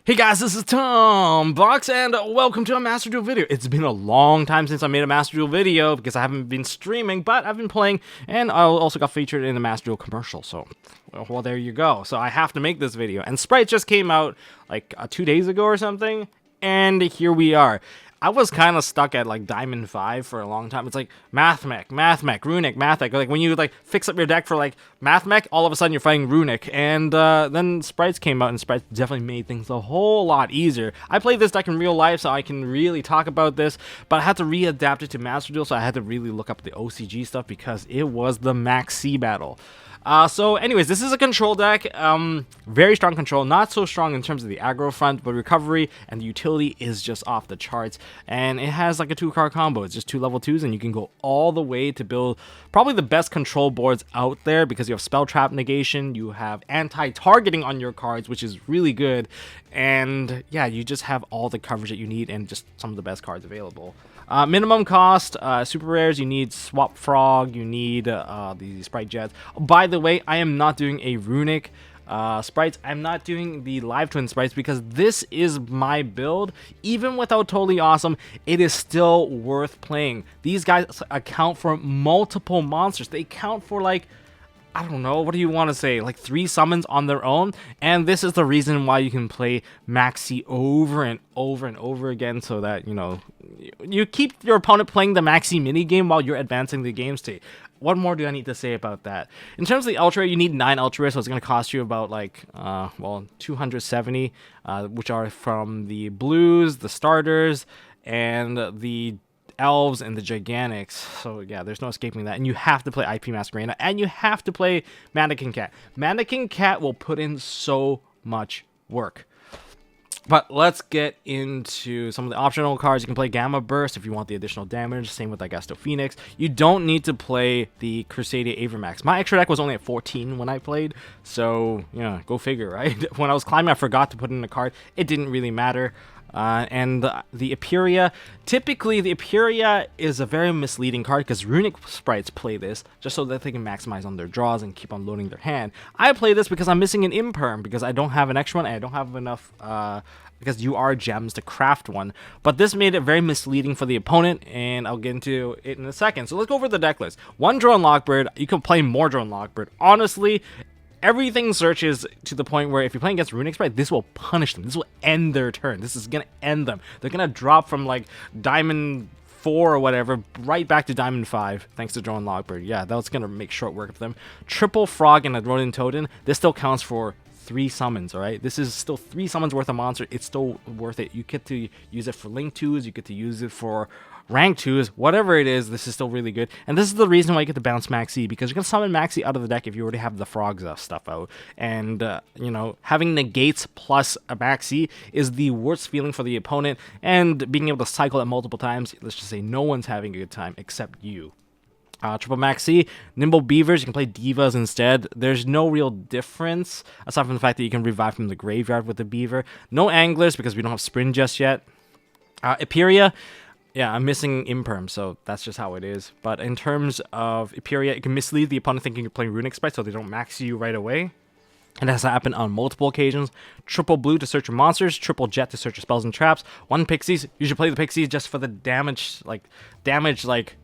Hey guys, this is Tom Box, and welcome to a Master Duel video. It's been a long time since I made a Master Duel video because I haven't been streaming, but I've been playing, and I also got featured in a Master Duel commercial, so, well, there you go. So I have to make this video, and Spright just came out, like, 2 days ago or something, and here we are. I was kind of stuck at, like, Diamond 5 for a long time. It's like, Math Mech, Runic, Math Mech. Like, when you, like, fix up your deck for, like, Math Mech, all of a sudden you're fighting Runic. And then Sprites came out, and Sprites definitely made things a whole lot easier. I played this deck in real life, so I can really talk about this, but I had to readapt it to Master Duel, so I had to really look up the OCG stuff because it was the Max C battle. So anyways, this is a control deck, very strong control, not so strong in terms of the aggro front, but recovery and the utility is just off the charts, and it has like a 2-card combo. It's just 2 level 2s, and you can go all the way to build probably the best control boards out there because you have spell trap negation, you have anti-targeting on your cards, which is really good, and yeah, you just have all the coverage that you need and just some of the best cards available. Minimum cost, super rares, you need Swap Frog, you need the Spright Jets. By the way, I am not doing a Runic Sprites. I'm not doing the Live Twin Sprites because this is my build. Even without Totally Awesome, it is still worth playing. These guys account for multiple monsters. They count for, like, I don't know, what do you want to say, like 3 summons on their own, and this is the reason why you can play Maxi over and over and over again, so that, you know, you keep your opponent playing the Maxi minigame while you're advancing the game state. What more do I need to say about that? In terms of the Ultra, you need 9 Ultra, so it's going to cost you about, like, well, 270, which are from the Blues, the Starters, and the Elves and the Gigantics. So yeah, there's no escaping that, and you have to play IP Masquerena, and you have to play Mannequin Cat. Mannequin Cat will put in so much work. But let's get into some of the optional cards. You can play Gamma Burst if you want the additional damage. Same with, I guess, the Phoenix. You don't need to play the Crusadia Avermax. My extra deck was only at 14 when I played, so yeah, go figure, right? When I was climbing, I forgot to put in a card. It didn't really matter. And the Aperia, typically the Aperia is a very misleading card because Runic Sprites play this just so that they can maximize on their draws and keep on loading their hand. I play this because I'm missing an Imperm because I don't have an extra one and I don't have enough because you are gems to craft one. But this made it very misleading for the opponent, and I'll get into it in a second. So let's go over the deck list. 1 Drone Lockbird, you can play more Drone Lockbird. Honestly, everything searches to the point where if you're playing against Runic Spright, this will punish them. This will end their turn. This is going to end them. They're going to drop from, like, Diamond 4 or whatever right back to Diamond 5 thanks to Drone Lockbird. Yeah, that's going to make short work of them. Triple Frog and a Rodent Totem. This still counts for 3 summons, alright? This is still 3 summons worth of monster. It's still worth it. You get to use it for Link 2s. You get to use it for rank 2s, whatever it is. This is still really good, and this is the reason why you get to bounce Maxi, because you can summon Maxi out of the deck if you already have the Frogs stuff out, and you know, having negates plus a Maxi is the worst feeling for the opponent, and being able to cycle it multiple times, let's just say no one's having a good time except you. Triple Maxi, Nimble Beavers, you can play Divas instead. There's no real difference, aside from the fact that you can revive from the graveyard with the Beaver. No Anglers, because we don't have Sprint just yet. Aperia, yeah, I'm missing Imperm, so that's just how it is. But in terms of Aperia, it can mislead the opponent thinking you're playing Runic Spright, so they don't max you right away. And that's happened on multiple occasions. Triple Blue to search for monsters, Triple Jet to search for spells and traps. 1 Pixies, you should play the Pixies just for the damage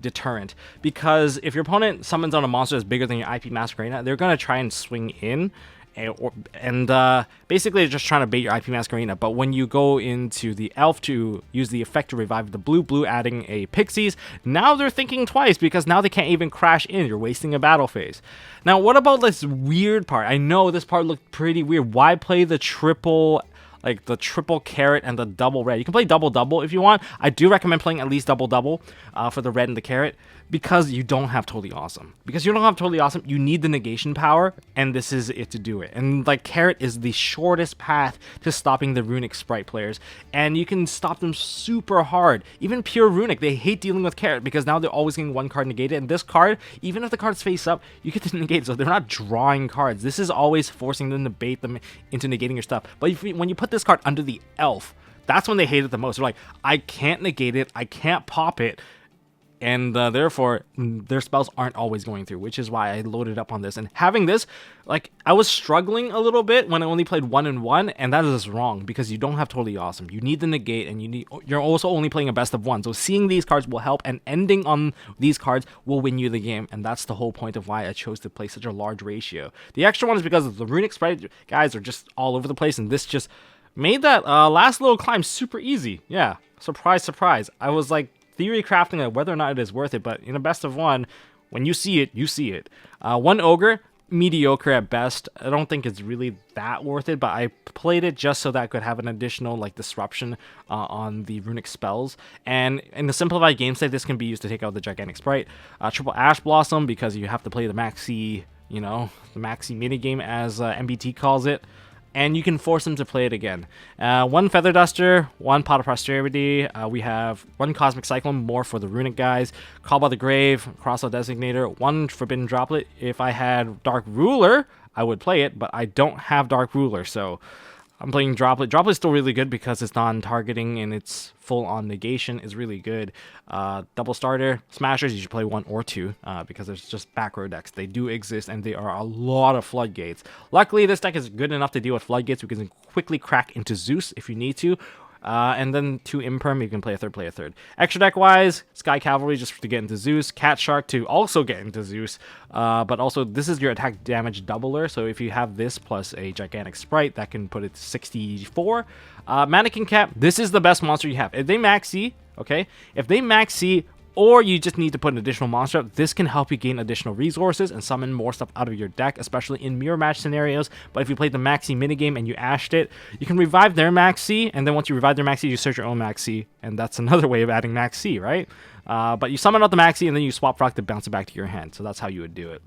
deterrent. Because if your opponent summons on a monster that's bigger than your IP Masquerena, they're going to try and swing in. And basically they're just trying to bait your IP Masquerena. But when you go into the Elf to use the effect to revive the blue adding a Pixies, now they're thinking twice because now they can't even crash in. You're wasting a battle phase. Now, what about this weird part? I know this part looked pretty weird. Why play the triple, like the triple carrot and the double red? You can play double if you want. I do recommend playing at least double for the red and the carrot, because you don't have Totally Awesome. Because you don't have Totally Awesome, you need the negation power, and this is it to do it. And like Carrot is the shortest path to stopping the Runic Spright players, and you can stop them super hard. Even pure Runic, they hate dealing with Carrot because now they're always getting 1 card negated, and this card, even if the card's face up, you get to negate it, so they're not drawing cards. This is always forcing them to bait them into negating your stuff. But when you put this card under the Elf, that's when they hate it the most. They're like, I can't negate it, I can't pop it, and therefore their spells aren't always going through, which is why I loaded up on this. And having this, like, I was struggling a little bit when I only played 1 and 1, and that is wrong, because you don't have Totally Awesome. You need the negate, and you're also only playing a best of 1. So seeing these cards will help, and ending on these cards will win you the game, and that's the whole point of why I chose to play such a large ratio. The extra one is because of the runic Spright guys are just all over the place, and this just made that last little climb super easy. Yeah, surprise, surprise. I was like theory crafting like whether or not it is worth it, but in a best of 1, when you see it, you see it. 1 ogre, mediocre at best. I don't think it's really that worth it, but I played it just so that I could have an additional like disruption on the runic spells. And in the simplified game state, this can be used to take out the gigantic Spright. Triple Ash Blossom, because you have to play the maxi, you know, the maxi minigame as MBT calls it. And you can force them to play it again. 1 Feather Duster, 1 Pot of Prosperity. We have 1 Cosmic Cyclone, more for the runic guys. Call by the Grave, Crossout Designator, 1 Forbidden Droplet. If I had Dark Ruler, I would play it, but I don't have Dark Ruler, so I'm playing Droplet. Droplet is still really good because it's non-targeting and its full-on negation is really good. Double starter, Smashers, you should play 1 or 2 because there's just back row decks. They do exist, and they are a lot of floodgates. Luckily, this deck is good enough to deal with floodgates. We can quickly crack into Zeus if you need to. And then 2 Imperm, you can play a third. Extra deck wise, Sky Cavalry just to get into Zeus, Cat Shark to also get into Zeus, but also this is your attack damage doubler, so if you have this plus a gigantic Spright, that can put it to 64. Mannequin Cat, this is the best monster you have. If they max C, okay, if they max C, or you just need to put an additional monster up, this can help you gain additional resources and summon more stuff out of your deck, especially in mirror match scenarios. But if you played the Maxi minigame and you ashed it, you can revive their Maxi, and then once you revive their Maxi, you search your own Maxi, and that's another way of adding Maxi, right? But you summon out the Maxi, and then you swap Frog to bounce it back to your hand, so that's how you would do it.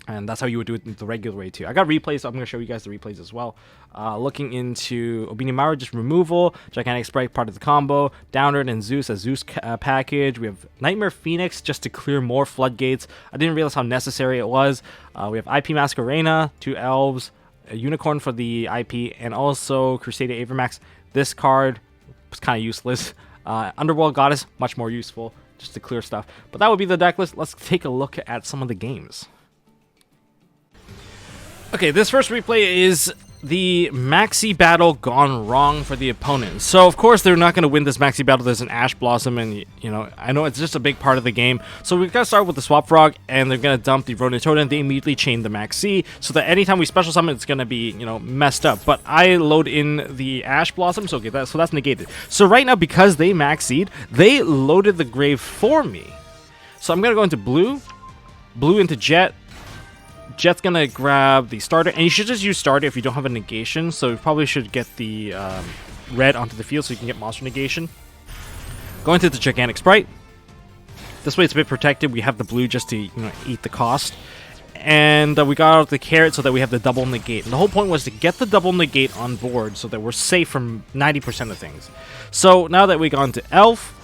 And that's how you would do it the regular way too. I got replays, so I'm going to show you guys the replays as well. Looking into Obinimaru, just removal, Gigantic Spright, part of the combo, Downward and Zeus, a Zeus package. We have Nightmare Phoenix, just to clear more floodgates. I didn't realize how necessary it was. We have IP Masquerena, 2 Elves, a Unicorn for the IP, and also Crusader Avermax. This card was kind of useless. Underworld Goddess, much more useful, just to clear stuff. But that would be the deck list. Let's take a look at some of the games. Okay, this first replay is the Maxi battle gone wrong for the opponent. So, of course, they're not going to win this Maxi battle. There's an Ash Blossom, and, you know, I know it's just a big part of the game. So we've got to start with the Swap Frog, and they're going to dump the Ronin Totem. They immediately chain the Maxi, so that anytime we special summon, it's going to be, you know, messed up. But I load in the Ash Blossom, so okay, that's negated. So right now, because they Maxied, they loaded the Grave for me. So I'm going to go into Blue into Jet. Jet's gonna grab the starter, and you should just use starter if you don't have a negation, so you probably should get the red onto the field so you can get monster negation. Go into the gigantic Spright. This way it's a bit protected. We have the blue just to, you know, eat the cost. And we got out the carrot so that we have the double negate. And the whole point was to get the double negate on board so that we're safe from 90% of things. So now that we got into Elf,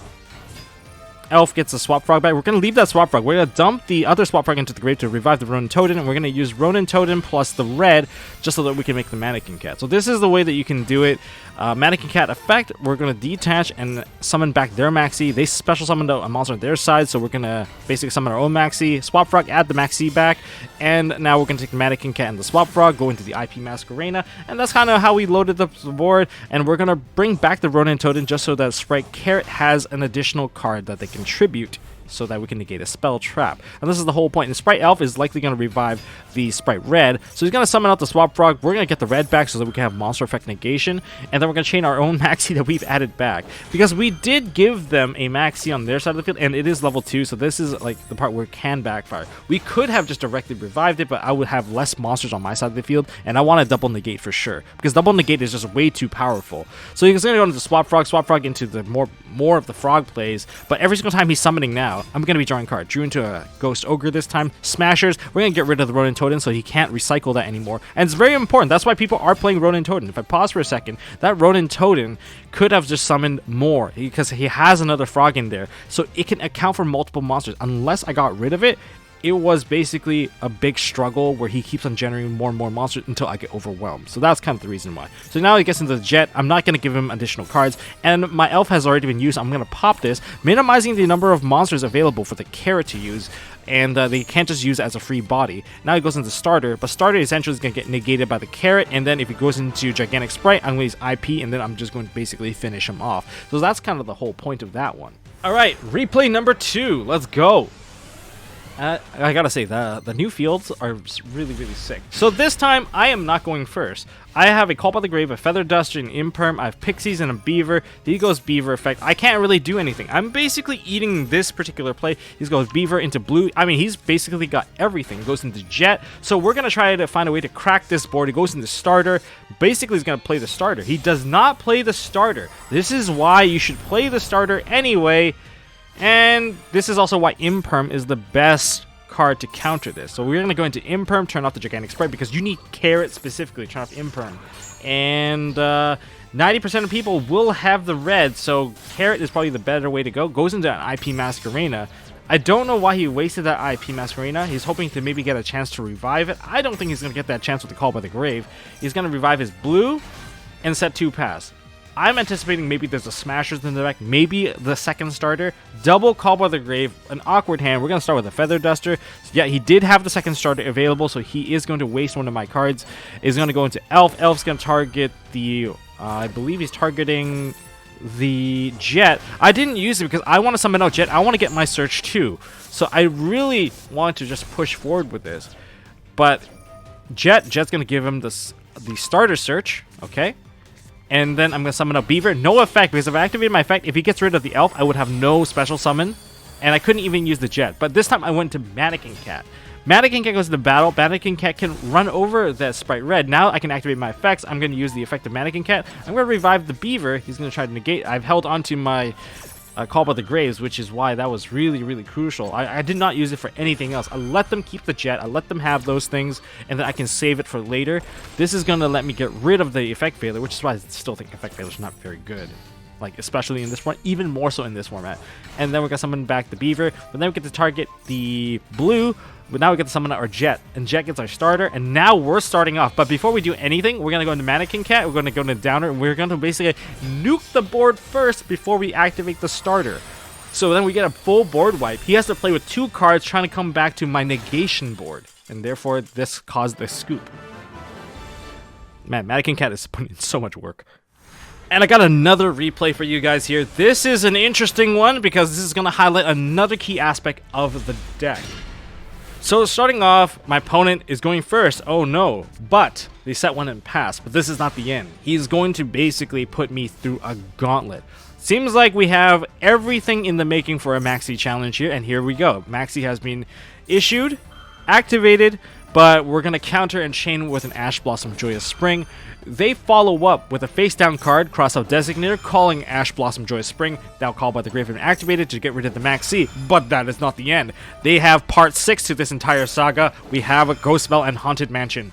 Elf gets a Swap Frog back. We're going to leave that Swap Frog. We're going to dump the other Swap Frog into the grave to revive the Ronin Totem, and we're going to use Ronin Totem plus the red just so that we can make the Mannequin Cat. So this is the way that you can do it. Mannequin Cat effect, we're going to detach and summon back their Maxi. They special summoned a monster on their side, so we're going to basically summon our own Maxi. Swap Frog, add the Maxi back, and now we're going to take the Mannequin Cat and the Swap Frog, go into the IP Masquerena, and that's kind of how we loaded the board. And we're going to bring back the Ronin Totem just so that Spright Carrot has an additional card that they can contribute so that we can negate a spell trap. And this is the whole point. And Spright Elf is likely going to revive the Spright Red, so he's going to summon out the Swap Frog. We're going to get the red back so that we can have monster effect negation, and then we're going to chain our own Maxi that we've added back, because we did give them a Maxi on their side of the field, and it is level 2, so this is like the part where it can backfire. We could have just directly revived it, but I would have less monsters on my side of the field, and I want to double negate for sure, because double negate is just way too powerful. So he's going to go into the Swap Frog into the more of the frog plays, but every single time he's summoning now, I'm going to be drawing card. Drew into a Ghost Ogre this time. Smashers, we're going to get rid of the Ronin Totem so he can't recycle that anymore. And it's very important. That's why people are playing Ronin Totem. If I pause for a second, that Ronin Totem could have just summoned more because he has another frog in there. So it can account for multiple monsters. Unless I got rid of it, it was basically a big struggle where he keeps on generating more and more monsters until I get overwhelmed. So that's kind of the reason why. So now he gets into the jet. I'm not going to give him additional cards, and my elf has already been used. I'm going to pop this, minimizing the number of monsters available for the carrot to use, and they can't just use it as a free body. Now he goes into starter, but starter essentially is going to get negated by the carrot, and then if he goes into gigantic sprite, I'm going to use IP, and then I'm just going to basically finish him off. So that's kind of the whole point of that one. Alright, replay number 2. Let's go. I gotta say, the new fields are really, really sick. So this time, I am not going first. I have a Call by the Grave, a Feather Duster, an Imperm, I have Pixies, and a Beaver. He goes Beaver effect. I can't really do anything. I'm basically eating this particular play. He goes Beaver into Blue. I mean, he's basically got everything. He goes into Jet. So we're gonna try to find a way to crack this board. He goes into Starter. Basically, he's gonna play the Starter. He does not play the Starter. This is why you should play the Starter anyway. And this is also why Imperm is the best card to counter this. So we're going to go into Imperm, turn off the Gigantic Sprite, because you need Carrot specifically to turn off Imperm. And 90% of people will have the red, so Carrot is probably the better way to go. Goes into an IP Masquerena. I don't know why he wasted that IP Masquerena. He's hoping to maybe get a chance to revive it. I don't think he's going to get that chance with the Call by the Grave. He's going to revive his blue and set 2 pass. I'm anticipating maybe there's a Smashers in the deck, maybe the second starter, double Call by the Grave, an awkward hand. We're going to start with a Feather Duster. So yeah, he did have the second starter available, so he is going to waste one of my cards. He's going to go into Elf. Elf's going to target the, I believe he's targeting the Jet. I didn't use it because I want to summon out Jet. I want to get my search too. So I really want to just push forward with this. But Jet's going to give him the starter search, okay? And then I'm going to summon a Beaver. No effect, because if I activated my effect, if he gets rid of the Elf, I would have no special summon. And I couldn't even use the Jet. But this time I went to Mannequin Cat. Mannequin Cat goes to battle. Mannequin Cat can run over that Sprite Red. Now I can activate my effects. I'm going to use the effect of Mannequin Cat. I'm going to revive the Beaver. He's going to try to negate. I've held onto my Call by the Graves, which is why that was really, really crucial. I did not use it for anything else. I let them keep the Jet. I let them have those things, and then I can save it for later. This is going to let me get rid of the Effect Failure, which is why I still think Effect Failure is not very good. Like, especially in this one, even more so in this format. And then we're going to summon back the Beaver, but then we get to target the blue, but now we get to summon our Jet, and Jet gets our starter, and now we're starting off. But before we do anything, we're going to go into Mannequin Cat, we're going to go into Downer, and we're going to basically nuke the board first before we activate the starter. So then we get a full board wipe. He has to play with 2 cards trying to come back to my negation board, and therefore this caused the scoop. Man, Mannequin Cat is putting in so much work. And I got another replay for you guys here. This is an interesting one because this is going to highlight another key aspect of the deck. So starting off, my opponent is going first. Oh no, but they set one and pass, but this is not the end. He's going to basically put me through a gauntlet. Seems like we have everything in the making for a Maxi challenge here, and here we go. Maxi has been issued, activated, but we're going to counter and chain with an Ash Blossom Joyous Spring. They follow up with a face-down card, Crossout Designator, calling Ash Blossom Joyous Spring, now called by the Grave and activated to get rid of the Maxi. But that is not the end. They have part 6 to this entire saga. We have a Ghost Spell and Haunted Mansion.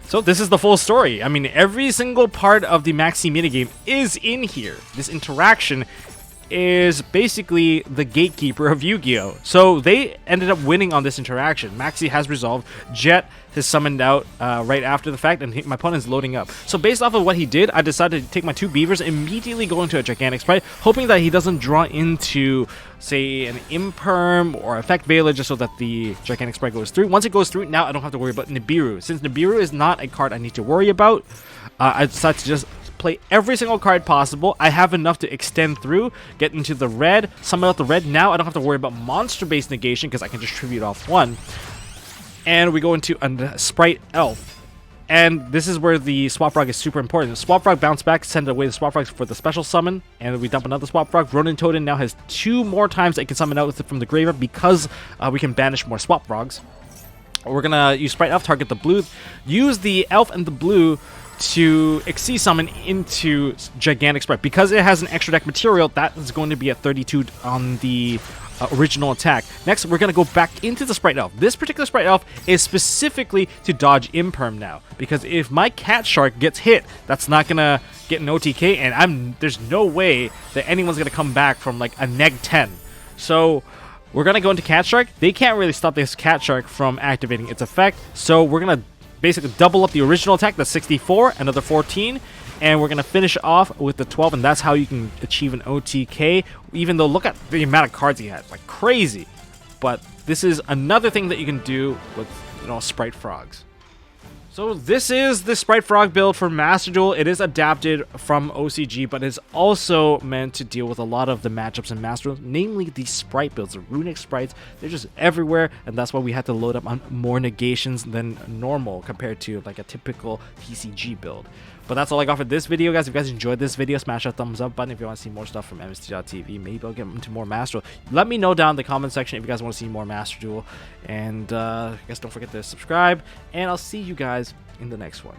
So this is the full story. I mean, every single part of the Maxi minigame is in here. This interaction is basically the gatekeeper of Yu-Gi-Oh! So they ended up winning on this interaction. Maxi has resolved, Jet has summoned out right after the fact, and my opponent's loading up. So based off of what he did, I decided to take my 2 Beavers, immediately go into a Gigantic Sprite, hoping that he doesn't draw into, say, an Imperm or Effect Veiler, just so that the Gigantic Sprite goes through. Once it goes through, now I don't have to worry about Nibiru. Since Nibiru is not a card I need to worry about, I decided to just play every single card possible. I have enough to extend through, get into the red, summon out the red. Now I don't have to worry about monster-based negation because I can just tribute off 1. And we go into a Spright Elf. And this is where the Swap Frog is super important. Swap Frog bounce back, send away the Swap Frogs for the special summon, and we dump another Swap Frog. Ronin Totem now has 2 more times it can summon out from the graveyard because we can banish more Swap Frogs. We're gonna use Spright Elf, target the blue, use the Elf and the blue to Xyz summon into Gigantic Sprite. Because it has an extra deck material, that is going to be at 32 on the original attack. Next, we're going to go back into the Spright Elf. This particular Spright Elf is specifically to dodge Imperm now, because if my Cat Shark gets hit, that's not going to get an OTK, and there's no way that anyone's going to come back from like a neg 10. So we're going to go into Cat Shark. They can't really stop this Cat Shark from activating its effect, so we're going to basically double up the original attack, that's 64, another 14, and we're going to finish off with the 12, and that's how you can achieve an OTK, even though look at the amount of cards he had, like crazy. But this is another thing that you can do with, you know, Spright Frogs. So this is the Spright Frog build for Master Duel. It is adapted from OCG, but it's also meant to deal with a lot of the matchups in Master Duel, namely the Spright builds, the runic sprites. They're just everywhere, and that's why we had to load up on more negations than normal compared to like a typical TCG build. But that's all I got for this video, guys. If you guys enjoyed this video, smash that thumbs up button. If you want to see more stuff from MST.TV, maybe I'll get into more Master Duel. Let me know down in the comment section if you guys want to see more Master Duel. And I guess don't forget to subscribe. And I'll see you guys in the next one.